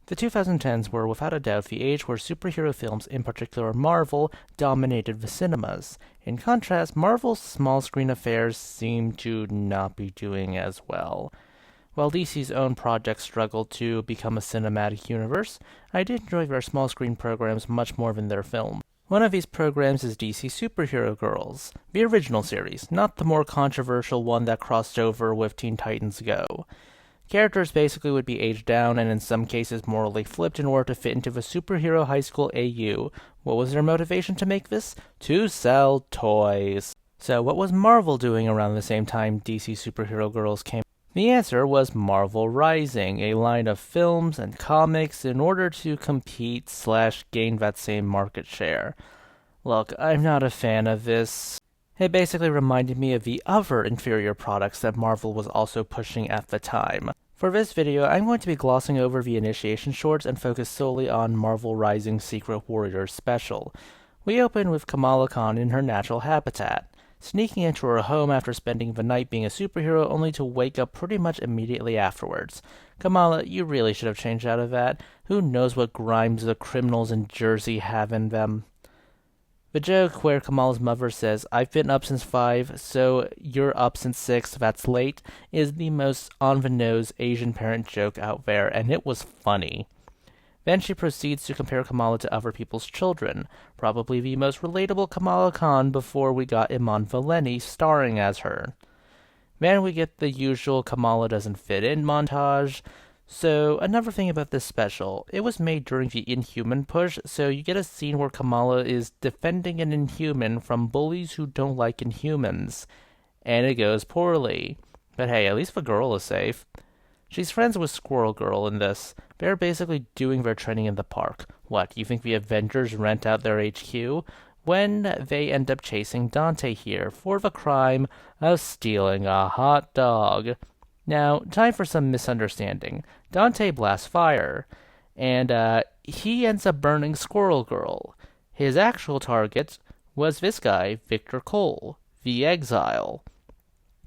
The 2010s were without a doubt the age where superhero films, in particular Marvel, dominated the cinemas. In contrast, Marvel's small screen affairs seem to not be doing as well. While DC's own projects struggled to become a cinematic universe, I did enjoy their small screen programs much more than their films. One of these programs is DC Superhero Girls, the original series, not the more controversial one that crossed over with Teen Titans Go. Characters basically would be aged down and in some cases morally flipped in order to fit into the superhero high school AU. What was their motivation to make this? To sell toys. So what was Marvel doing around the same time DC Superhero Girls came? The answer was Marvel Rising, a line of films and comics in order to compete/gain that same market share. Look, I'm not a fan of this. It basically reminded me of the other inferior products that Marvel was also pushing at the time. For this video, I'm going to be glossing over the initiation shorts and focus solely on Marvel Rising Secret Warriors special. We open with Kamala Khan in her natural habitat, sneaking into her home after spending the night being a superhero only to wake up pretty much immediately afterwards. Kamala, you really should have changed out of that. Who knows what grimes the criminals in Jersey have in them. The joke where Kamala's mother says, "I've been up since 5, so you're up since 6, that's late," is the most on-the-nose Asian parent joke out there, and it was funny. Then she proceeds to compare Kamala to other people's children, probably the most relatable Kamala Khan before we got Iman Vellani starring as her. Then we get the usual Kamala doesn't fit in montage. So, another thing about this special, it was made during the Inhuman push, so you get a scene where Kamala is defending an Inhuman from bullies who don't like Inhumans. And it goes poorly. But hey, at least the girl is safe. She's friends with Squirrel Girl in this. They're basically doing their training in the park. What, you think the Avengers rent out their HQ? When they end up chasing Dante here for the crime of stealing a hot dog. Now, time for some misunderstanding. Dante blasts fire, and he ends up burning Squirrel Girl. His actual target was this guy, Victor Cole, the Exile.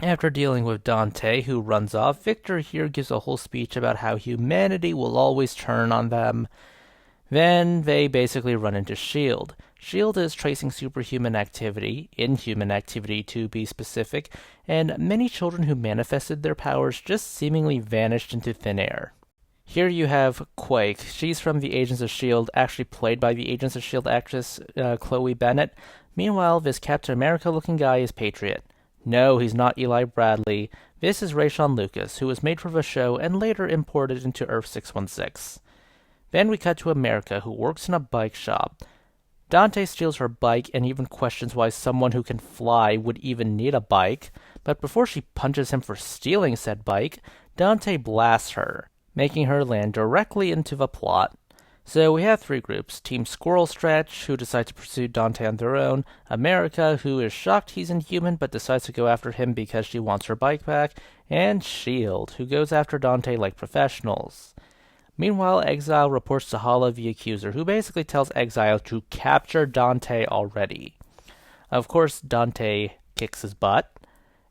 After dealing with Dante, who runs off, Victor here gives a whole speech about how humanity will always turn on them. Then they basically run into S.H.I.E.L.D. S.H.I.E.L.D. is tracing superhuman activity, inhuman activity to be specific, and many children who manifested their powers just seemingly vanished into thin air. Here you have Quake. She's from the Agents of S.H.I.E.L.D., actually played by the Agents of S.H.I.E.L.D. actress Chloe Bennett. Meanwhile, this Captain America-looking guy is Patriot. No, he's not Eli Bradley. This is Rayshon Lucas, who was made for the show and later imported into Earth 616. Then we cut to America, who works in a bike shop. Dante steals her bike and even questions why someone who can fly would even need a bike, but before she punches him for stealing said bike, Dante blasts her, making her land directly into the plot. So we have three groups: Team Squirrel Stretch, who decide to pursue Dante on their own; America, who is shocked he's inhuman but decides to go after him because she wants her bike back; and S.H.I.E.L.D., who goes after Dante like professionals. Meanwhile, Exile reports to Hala the Accuser, who basically tells Exile to capture Dante already. Of course, Dante kicks his butt,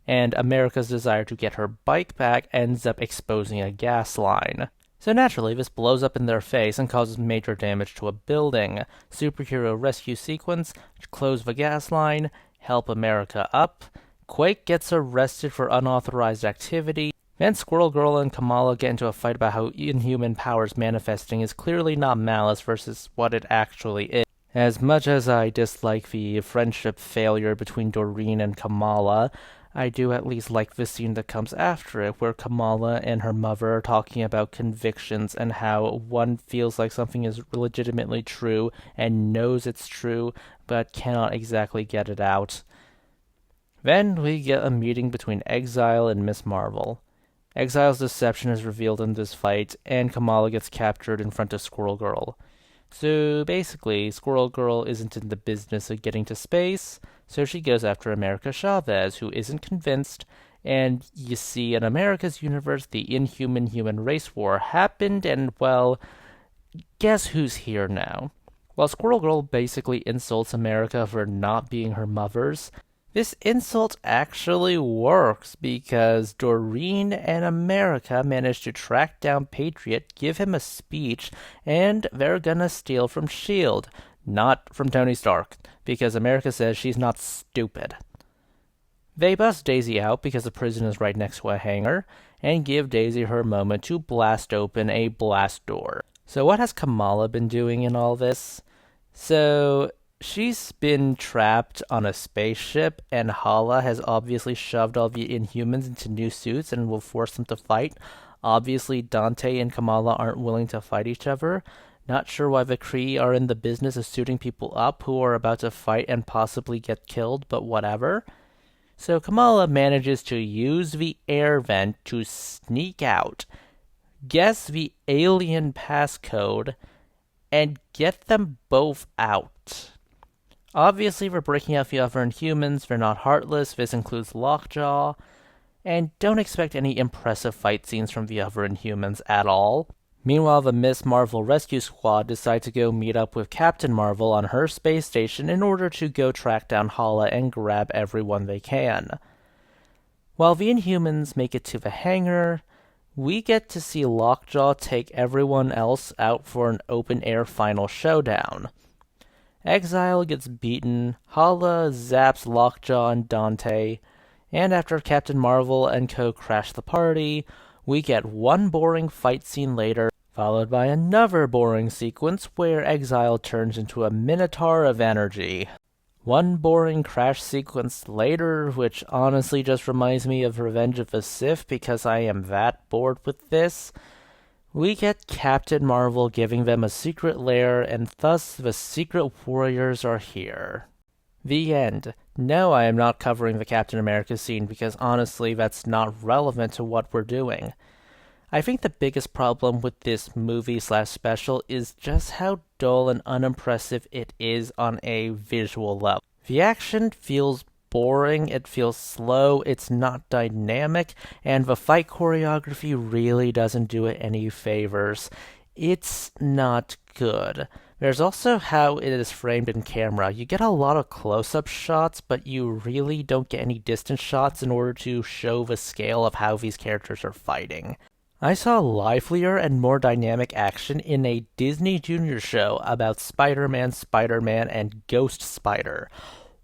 and America's desire to get her bike back ends up exposing a gas line. So naturally, this blows up in their face and causes major damage to a building. Superhero rescue sequence, close the gas line, help America up. Quake gets arrested for unauthorized activity. Then Squirrel Girl and Kamala get into a fight about how inhuman powers manifesting is clearly not malice versus what it actually is. As much as I dislike the friendship failure between Doreen and Kamala, I do at least like the scene that comes after it, where Kamala and her mother are talking about convictions and how one feels like something is legitimately true and knows it's true, but cannot exactly get it out. Then we get a meeting between Exile and Miss Marvel. Exile's deception is revealed in this fight, and Kamala gets captured in front of Squirrel Girl. So basically, Squirrel Girl isn't in the business of getting to space, so she goes after America Chavez, who isn't convinced, and you see, in America's universe, the Inhuman-Human race war happened, and, well, guess who's here now? While Squirrel Girl basically insults America for not being her mothers, This insult actually works because Doreen and America managed to track down Patriot, give him a speech, and they're gonna steal from S.H.I.E.L.D. Not from Tony Stark, because America says she's not stupid. They bust Daisy out because the prison is right next to a hangar, and give Daisy her moment to blast open a blast door. So what has Kamala been doing in all this? So she's been trapped on a spaceship, and Hala has obviously shoved all the Inhumans into new suits and will force them to fight. Obviously, Dante and Kamala aren't willing to fight each other. Not sure why the Kree are in the business of suiting people up who are about to fight and possibly get killed, but whatever. So Kamala manages to use the air vent to sneak out, guess the alien passcode, and get them both out. Obviously, we're breaking out the other Inhumans. They're not heartless. This includes Lockjaw. And don't expect any impressive fight scenes from the other Inhumans at all. Meanwhile, the Miss Marvel Rescue Squad decide to go meet up with Captain Marvel on her space station in order to go track down Hala and grab everyone they can. While the Inhumans make it to the hangar, we get to see Lockjaw take everyone else out for an open-air final showdown. Exile gets beaten, Hala zaps Lockjaw and Dante, and after Captain Marvel and co crash the party, we get one boring fight scene later, followed by another boring sequence where Exile turns into a minotaur of energy. One boring crash sequence later, which honestly just reminds me of Revenge of the Sith because I am that bored with this, we get Captain Marvel giving them a secret lair, and thus the Secret Warriors are here. The end. No, I am not covering the Captain America scene because honestly that's not relevant to what we're doing. I think the biggest problem with this movie/special is just how dull and unimpressive it is on a visual level. The action feels boring, it feels slow, it's not dynamic, and the fight choreography really doesn't do it any favors. It's not good. There's also how it is framed in camera. You get a lot of close-up shots, but you really don't get any distance shots in order to show the scale of how these characters are fighting. I saw livelier and more dynamic action in a Disney Junior show about Spider-Man, and Ghost Spider.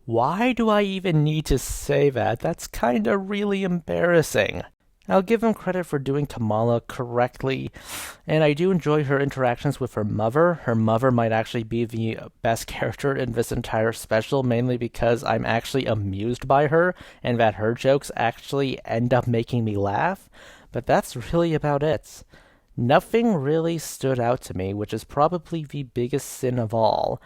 Why do I even need to say that? That's kinda really embarrassing. I'll give him credit for doing Kamala correctly, and I do enjoy her interactions with her mother. Her mother might actually be the best character in this entire special, mainly because I'm actually amused by her, and that her jokes actually end up making me laugh. But that's really about it. Nothing really stood out to me, which is probably the biggest sin of all.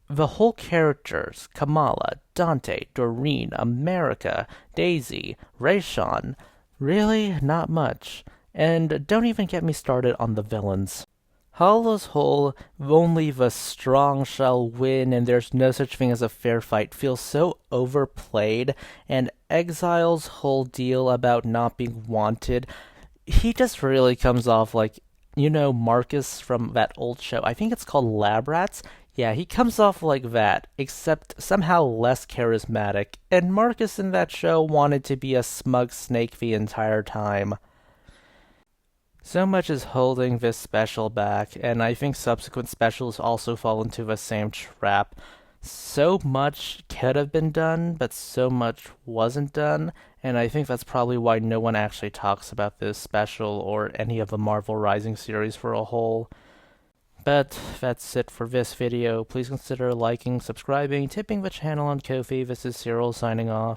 The whole characters, Kamala, Dante, Doreen, America, Daisy, Rayshawn, really not much. And don't even get me started on the villains. Hala's whole "only the strong shall win and there's no such thing as a fair fight" feels so overplayed, and Exile's whole deal about not being wanted, he just really comes off like, Marcus from that old show. I think it's called Lab Rats. Yeah, he comes off like that, except somehow less charismatic, and Marcus in that show wanted to be a smug snake the entire time. So much is holding this special back, and I think subsequent specials also fall into the same trap. So much could have been done, but so much wasn't done, and I think that's probably why no one actually talks about this special or any of the Marvel Rising series for a whole. But that's it for this video. Please consider liking, subscribing, tipping the channel on Ko-fi. This is Cyril signing off.